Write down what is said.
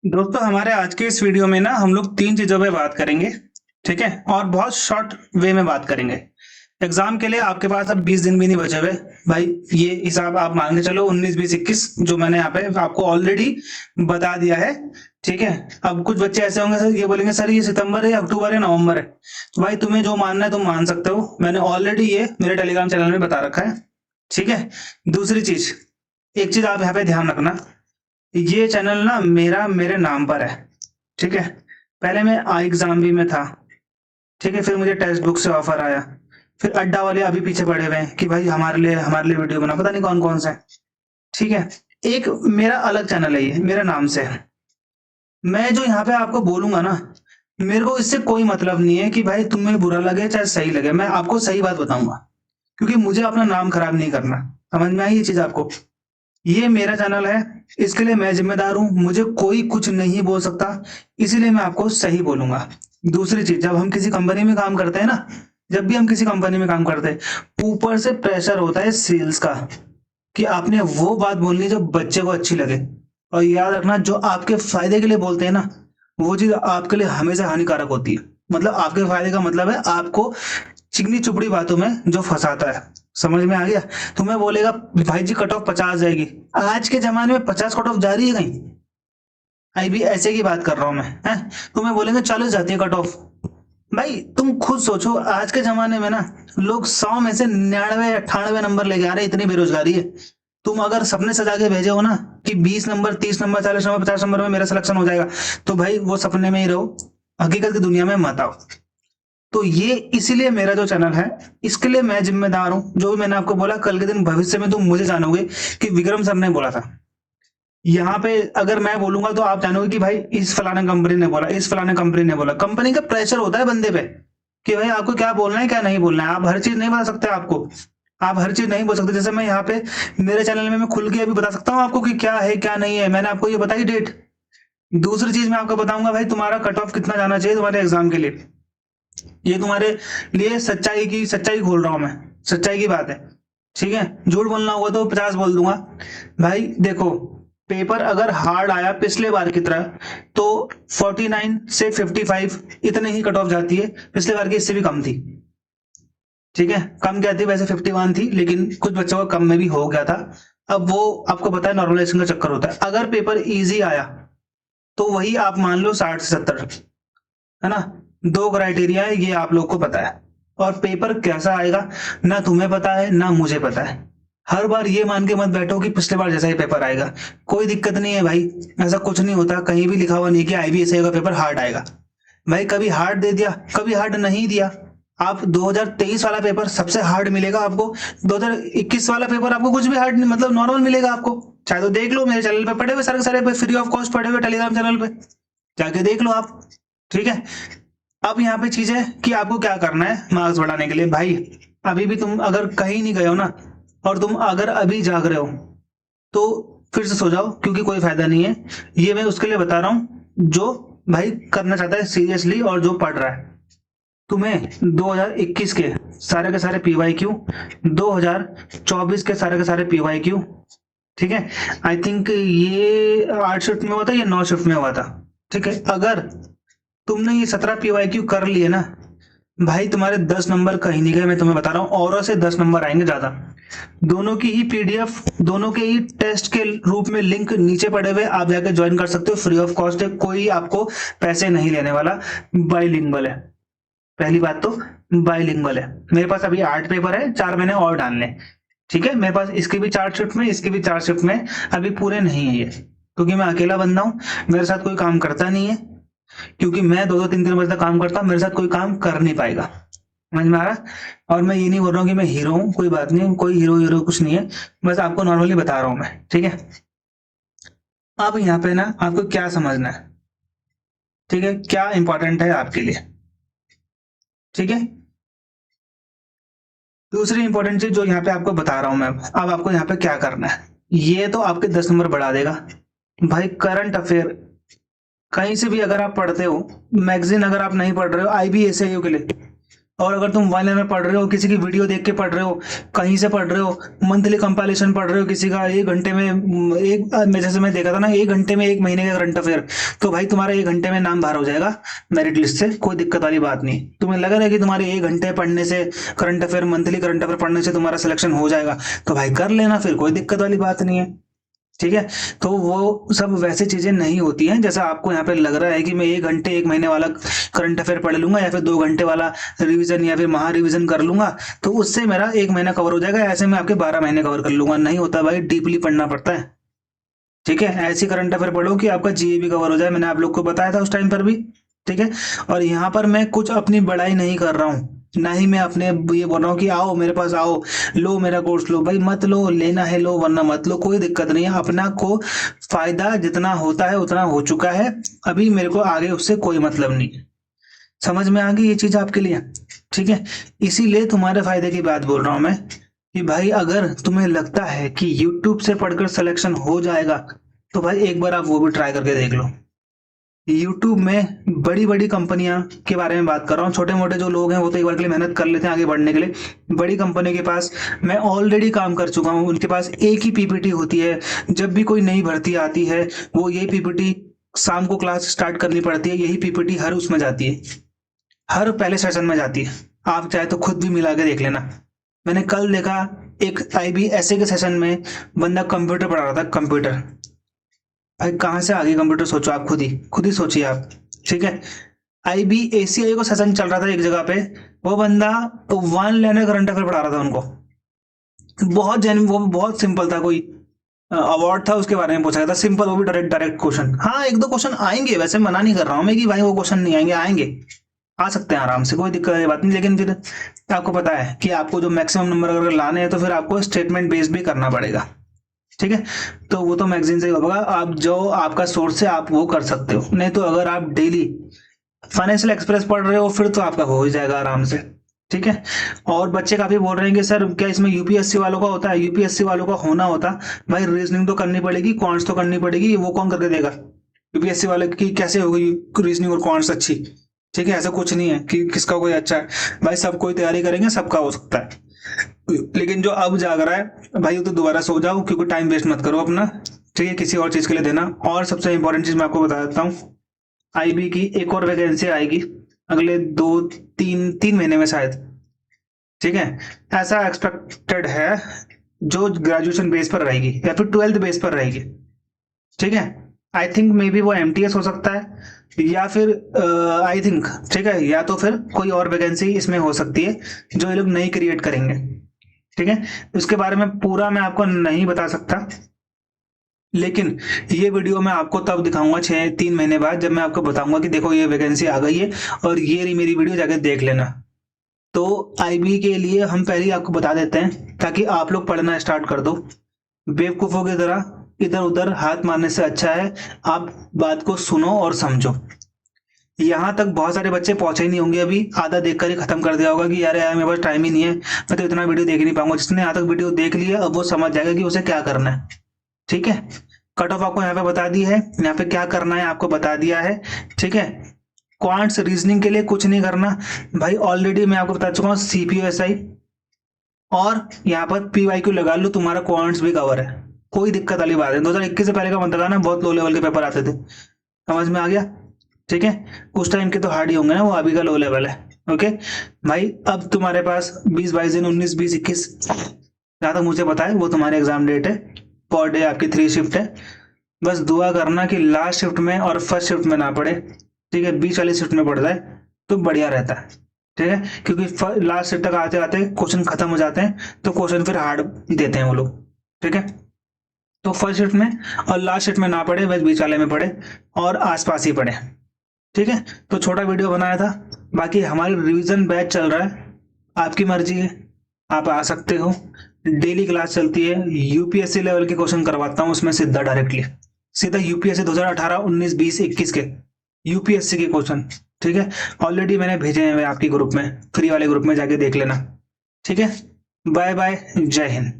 दोस्तों हमारे आज के इस वीडियो में ना हम लोग तीन चीजों पे बात करेंगे। ठीक है, और बहुत शॉर्ट वे में बात करेंगे। एग्जाम के लिए आपके पास अब 20 दिन भी नहीं बचे हुए भाई। ये हिसाब आप मान के चलो 19 20 21 जो मैंने यहाँ पे आपको ऑलरेडी बता दिया है। ठीक है, अब कुछ बच्चे ऐसे होंगे सर, ये बोलेंगे सर ये सितंबर है, अक्टूबर है, नवंबर है। तो भाई तुम्हें जो मानना है तुम मान सकते हो, मैंने ऑलरेडी ये मेरे टेलीग्राम चैनल में बता रखा है। ठीक है, दूसरी चीज, एक चीज आप यहाँ पे ध्यान रखना, ये चैनल ना मेरे नाम पर है। ठीक है, पहले मैं आई एग्जाम भी में था। ठीक है, फिर मुझे टेक्स्ट बुक से ऑफर आया। फिर अड्डा वाले अभी पीछे पड़े हुए हैं कि भाई हमारे लिए वीडियो बना, पता नहीं कौन कौन सा है। ठीक है, एक मेरा अलग चैनल है, ये मेरे नाम से है। मैं जो यहाँ पे आपको बोलूंगा ना, मेरे को इससे कोई मतलब नहीं है कि भाई तुम्हें बुरा लगे चाहे सही लगे, मैं आपको सही बात बताऊंगा, क्योंकि मुझे अपना नाम खराब नहीं करना। समझ में आई ये चीज आपको? ये मेरा चैनल है, इसके लिए मैं जिम्मेदार हूं, मुझे कोई कुछ नहीं बोल सकता, इसीलिए मैं आपको सही बोलूंगा। दूसरी चीज, जब हम किसी कंपनी में काम करते हैं ना, जब भी हम किसी कंपनी में काम करते हैं, ऊपर से प्रेशर होता है सेल्स का कि आपने वो बात बोलनी है जो बच्चे को अच्छी लगे। और याद रखना, जो आपके फायदे के लिए बोलते हैं ना, वो चीज आपके लिए हमेशा हानिकारक होती है। मतलब आपके फायदे का मतलब है आपको चिकनी चुपड़ी बातों में जो फंसाता है। समझ में आ गया? तुम्हें बोलेगा भाई जी कट ऑफ 50 जाएगी, आज के जमाने में 50 कट ऑफ जा रही है कहीं? आई भी ऐसे की बात कर रहा हूं मैं, है? तुम्हें बोलेंगे 40 जाती है कट ऑफ। भाई तुम खुद सोचो, आज के जमाने में ना लोग 100 में से 99 98 नंबर लेके आ रहे हैं, इतनी बेरोजगारी है। तुम अगर सपने सजा के भेजे हो ना कि 20 नंबर 30 नंबर 40 नंबर 50 नंबर में मेरा सिलेक्शन हो जाएगा, तो भाई वो सपने में ही रहो, हकीकत की दुनिया में मत आओ। तो ये इसीलिए मेरा जो चैनल है, इसके लिए मैं जिम्मेदार हूं। जो भी मैंने आपको बोला, कल के दिन भविष्य में तुम मुझे जानोगे कि विक्रम सर ने बोला था। यहाँ पे अगर मैं बोलूंगा तो आप जानोगे कि भाई इस फलाने कंपनी ने बोला, इस फलाने कंपनी ने बोला। कंपनी का प्रेशर होता है बंदे पे कि भाई आपको क्या बोलना है क्या नहीं बोलना है। आप हर चीज नहीं बता सकते, आपको आप हर चीज नहीं बोल सकते। जैसे मैं यहाँ पे मेरे चैनल में मैं खुल के अभी बता सकता हूँ आपको कि क्या है क्या नहीं है, मैंने आपको ये बताई डेट। दूसरी चीज मैं आपको बताऊंगा भाई तुम्हारा कट ऑफ कितना जाना चाहिए तुम्हारे एग्जाम के लिए। ये तुम्हारे लिए सच्चाई खोल रहा हूं मैं, सच्चाई की बात है। ठीक है, झूठ बोलना होगा तो 50 बोल दूंगा। भाई देखो, पेपर अगर हार्ड आया पिछले बार की तरह, तो 49 से 55 इतने ही कट ऑफ जाती है। पिछले बार की इससे भी कम थी। ठीक है, कम क्या थी वैसे, 51 थी, लेकिन कुछ बच्चों का कम में भी हो गया था। अब वो आपको पता है नॉर्मलाइजेशन का चक्कर होता है। अगर पेपर इजी आया तो वही आप मान लो 60 से 70, है ना? दो क्राइटेरिया है, ये आप लोग को पता है। और पेपर कैसा आएगा ना तुम्हें पता है ना मुझे पता है। हर बार ये मान के मत बैठो कि पिछले बार जैसा ही पेपर आएगा। कोई दिक्कत नहीं है भाई, ऐसा कुछ नहीं होता, कहीं भी लिखा हुआ नहीं कि आईबीएसआई का पेपर हार्ड आएगा। भाई कभी हार्ड दे दिया, कभी हार्ड नहीं दिया। आप 2023 वाला पेपर सबसे हार्ड मिलेगा आपको, 2021 वाला पेपर आपको कुछ भी हार्ड नहीं, मतलब नॉर्मल मिलेगा आपको। चाहे तो देख लो, मेरे चैनल पे पड़े हुए सारे सारे फ्री ऑफ कॉस्ट पड़े हुए टेलीग्राम चैनल पे, जाके देख लो आप। ठीक है, अब यहाँ पे चीज है कि आपको क्या करना है मार्क्स बढ़ाने के लिए। भाई अभी भी तुम अगर कहीं नहीं गए हो ना, और तुम अगर अभी जाग रहे हो, तो फिर से सो जाओ, क्योंकि कोई फायदा नहीं है। ये मैं उसके लिए बता रहा हूं जो भाई करना चाहता है सीरियसली और जो पढ़ रहा है। तुम्हें 2021 के सारे पीवाई क्यू, 2024 के सारे पीवाई क्यू, ठीक है, आई थिंक ये 8 शिफ्ट में हुआ था, ये 9 शिफ्ट में हुआ था। ठीक है, अगर तुमने ये 17 पीवाईक्यू कर लिए ना, भाई तुम्हारे 10 नंबर कहीं नहीं गए, मैं तुम्हें बता रहा हूँ, और से 10 नंबर आएंगे ज्यादा। दोनों की ही पीडीएफ, दोनों के ही टेस्ट के रूप में लिंक नीचे पड़े हुए, आप जाके ज्वाइन कर सकते हो, फ्री ऑफ कॉस्ट है, कोई आपको पैसे नहीं लेने वाला। बाइलिंगुअल है, पहली बात तो बाइलिंगुअल है। मेरे पास अभी 8 पेपर है, 4 महीने और डालने। ठीक है, मेरे पास इसके भी 4 शिफ्ट में, इसके भी 4 शिफ्ट में, अभी पूरे नहीं है ये, क्योंकि मैं अकेला बंदा हूँ, मेरे साथ कोई काम करता नहीं है। क्योंकि मैं 2-2 3-3 बजे तक काम करता हूँ, मेरे साथ कोई काम कर नहीं पाएगा। समझ में आ रहा? और मैं ये नहीं बोल रहा हूँ कि मैं हीरो हूँ, कोई बात नहीं, कोई हीरो हीरो कुछ नहीं है, बस आपको नॉर्मली बता रहा हूँ मैं। ठीक है, अब यहाँ पे ना आपको क्या समझना है, ठीक है, क्या इंपॉर्टेंट है आपके लिए। ठीक है, दूसरी इंपॉर्टेंट चीज जो यहाँ पे आपको बता रहा हूं मैं, अब आपको यहाँ पे क्या करना है। ये तो आपके 10 नंबर बढ़ा देगा। भाई करंट अफेयर कहीं से भी अगर आप पढ़ते हो, मैगजीन अगर आप नहीं पढ़ रहे हो आईबीएसआई के लिए, और अगर तुम वन में पढ़ रहे हो, किसी की वीडियो देख के पढ़ रहे हो, कहीं से पढ़ रहे हो, मंथली कंपाइलेशन पढ़ रहे हो किसी का, 1 घंटे में जैसे मैं देखा था ना, 1 घंटे में 1 महीने का करंट अफेयर, तो भाई तुम्हारा 1 घंटे में नाम बाहर हो जाएगा मेरिट लिस्ट से, कोई दिक्कत वाली बात नहीं। तुम्हें लग रहा है कि तुम्हारे 1 घंटे पढ़ने से, current affair, monthly current affair पढ़ने से तुम्हारा सिलेक्शन हो जाएगा, तो भाई कर लेना, फिर कोई दिक्कत वाली बात नहीं है। ठीक है, तो वो सब वैसे चीजें नहीं होती हैं जैसा आपको यहाँ पे लग रहा है कि मैं 1 घंटे 1 महीने वाला करंट अफेयर पढ़ लूंगा, या फिर 2 घंटे वाला रिवीजन या फिर महा रिवीजन कर लूंगा, तो उससे मेरा 1 महीना कवर हो जाएगा, ऐसे मैं आपके 12 महीने कवर कर लूंगा। नहीं होता भाई, डीपली पढ़ना पड़ता है। ठीक है, ऐसी करंट अफेयर पढ़ो कि आपका जीए भी कवर हो जाए, मैंने आप लोग को बताया था उस टाइम पर भी। ठीक है, और यहाँ पर मैं कुछ अपनी बड़ाई नहीं कर रहा हूँ, ना ही मैं अपने ये बोल रहा हूँ कि आओ मेरे पास आओ, लो मेरा कोर्स लो, भाई मत लो, लेना है लो वरना मत लो, कोई दिक्कत नहीं है। अपना को फायदा जितना होता है उतना हो चुका है, अभी मेरे को आगे उससे कोई मतलब नहीं है। समझ में आ गई ये चीज आपके लिए? ठीक है, इसीलिए तुम्हारे फायदे की बात बोल रहा हूं मैं कि भाई अगर तुम्हें लगता है कि YouTube से पढ़कर सिलेक्शन हो जाएगा, तो भाई एक बार आप वो भी ट्राई करके देख लो। YouTube में बड़ी बड़ी कंपनियां के बारे में बात कर रहा हूँ, छोटे मोटे जो लोग हैं वो तो एक बार के लिए मेहनत कर लेते हैं आगे बढ़ने के लिए। बड़ी कंपनी के पास मैं ऑलरेडी काम कर चुका हूँ, उनके पास एक ही पीपीटी होती है, जब भी कोई नई भर्ती आती है वो यही पीपीटी, शाम को क्लास स्टार्ट करनी पड़ती है, यही पीपीटी हर उसमें जाती है, हर पहले सेशन में जाती है। आप चाहे तो खुद भी मिला के देख लेना। मैंने कल देखा एक IBSA के सेशन में बंदा कंप्यूटर पढ़ा रहा था, कंप्यूटर। भाई कहाँ से आ गई कंप्यूटर, सोचो आप, खुद ही सोचिए आप। ठीक है, IBACI को सेशन चल रहा था एक जगह पे, वो बंदा 1 लाइन करंट अफेयर पढ़ा रहा था उनको, बहुत जेन्युइन, वो बहुत सिंपल था, कोई अवार्ड था उसके बारे में पूछा गया था, सिंपल, वो भी डायरेक्ट डायरेक्ट क्वेश्चन। हाँ एक दो क्वेश्चन आएंगे, वैसे मना नहीं कर रहा हूँ मैं कि भाई वो क्वेश्चन नहीं आएंगे, आएंगे, आ सकते हैं आराम से, कोई दिक्कत की बात नहीं, लेकिन फिर आपको पता है कि आपको जो मैक्सिमम नंबर अगर लाने हैं तो फिर आपको स्टेटमेंट बेस्ड भी करना पड़ेगा। ठीक है, तो वो तो मैगजीन से ही होगा, आप जो आपका सोर्स है आप वो कर सकते हो, नहीं तो अगर आप डेली फाइनेंशियल एक्सप्रेस पढ़ रहे हो फिर तो आपका हो ही जाएगा आराम से। ठीक है, और बच्चे काफी बोल रहे हैं कि सर क्या इसमें यूपीएससी वालों का होता है? यूपीएससी वालों का होना होता भाई, रीजनिंग तो करनी पड़ेगी, क्वांट्स तो करनी पड़ेगी, वो कौन करके देगा? यूपीएससी वाले की कैसे होगी रीजनिंग और क्वांट्स अच्छी? ठीक है, ऐसा कुछ नहीं है कि किसका कोई अच्छा है, भाई सब कोई तैयारी करेंगे सबका हो सकता है, लेकिन जो अब जाग रहा है भाई वो तो दोबारा सो जाओ, क्योंकि टाइम वेस्ट मत करो अपना। ठीक है, किसी और चीज के लिए देना। और सबसे इंपॉर्टेंट चीज मैं आपको बता देता हूँ, IB की एक और वैकेंसी आएगी अगले 2-3 महीने में शायद। ठीक है, ऐसा एक्सपेक्टेड है, जो ग्रेजुएशन बेस पर रहेगी या फिर 12th बेस पर रहेगी। ठीक है, आई थिंक मे बी वो MTS हो सकता है, या फिर आई थिंक, ठीक है, या तो फिर कोई और वैकेंसी इसमें हो सकती है जो ये लोग नई क्रिएट करेंगे। ठीक है, इसके बारे में पूरा मैं आपको नहीं बता सकता, लेकिन ये वीडियो मैं आपको तब दिखाऊंगा 3 महीने बाद, जब मैं आपको बताऊंगा कि देखो ये वैकेंसी आ गई है और ये रही मेरी वीडियो, जाके देख लेना। तो IB के लिए हम पहले ही आपको बता देते हैं ताकि आप लोग पढ़ना स्टार्ट कर दो। बेवकूफों की तरह इधर उधर हाथ मारने से अच्छा है आप बात को सुनो और समझो। यहाँ तक बहुत सारे बच्चे पहुंचे ही नहीं होंगे, अभी आधा देखकर ही खत्म कर दिया होगा कि यार मेरे पास टाइम ही नहीं है, मैं तो इतना वीडियो देख नहीं पाऊंगा। जिसने यहाँ तक वीडियो देख लिया अब वो समझ जाएगा कि उसे क्या करना है। ठीक है, कट ऑफ आपको यहाँ पे बता दी है, यहाँ पे क्या करना है आपको बता दिया है। ठीक है, क्वांट्स रीजनिंग के लिए कुछ नहीं करना भाई, ऑलरेडी मैं आपको बता चुका हूँ CPO-SI, और यहाँ पर PYQ लगा लो, तुम्हारा क्वांट्स भी कवर है, कोई दिक्कत वाली बात है। 2021 से पहले का मत लगाना, बहुत लो लेवल के पेपर आते थे, समझ में आ गया? ठीक है, उस टाइम के तो हार्ड ही होंगे ना, वो अभी का लो लेवल है। ओके भाई, अब तुम्हारे पास 20-22 दिन, 19-20-21 जहां तक मुझे पता है वो तुम्हारे एग्जाम डेट है। पर डे आपकी 3 शिफ्ट है, बस दुआ करना कि लास्ट शिफ्ट में और फर्स्ट शिफ्ट में ना पड़े। ठीक है, बीच वाली शिफ्ट में पड़ जाए तो बढ़िया रहता है। ठीक है, क्योंकि लास्ट शिफ्ट तक आते आते क्वेश्चन खत्म हो जाते हैं, तो क्वेश्चन फिर हार्ड देते हैं वो लोग। ठीक है, तो फर्स्ट शिफ्ट में और लास्ट शिफ्ट में ना पड़े, बस बीच वाले में पड़े और आसपास ही पड़े। ठीक है, तो छोटा वीडियो बनाया था, बाकी हमारी रिवीजन बैच चल रहा है, आपकी मर्जी है, आप आ सकते हो। डेली क्लास चलती है, UPSC लेवल के क्वेश्चन करवाता हूँ उसमें सीधा, डायरेक्टली सीधा UPSC 2018, 19, 20, 21 के UPSC के क्वेश्चन। ठीक है, ऑलरेडी मैंने भेजे हैं आपके ग्रुप में, फ्री वाले ग्रुप में जाके देख लेना। ठीक है, बाय बाय, जय हिंद।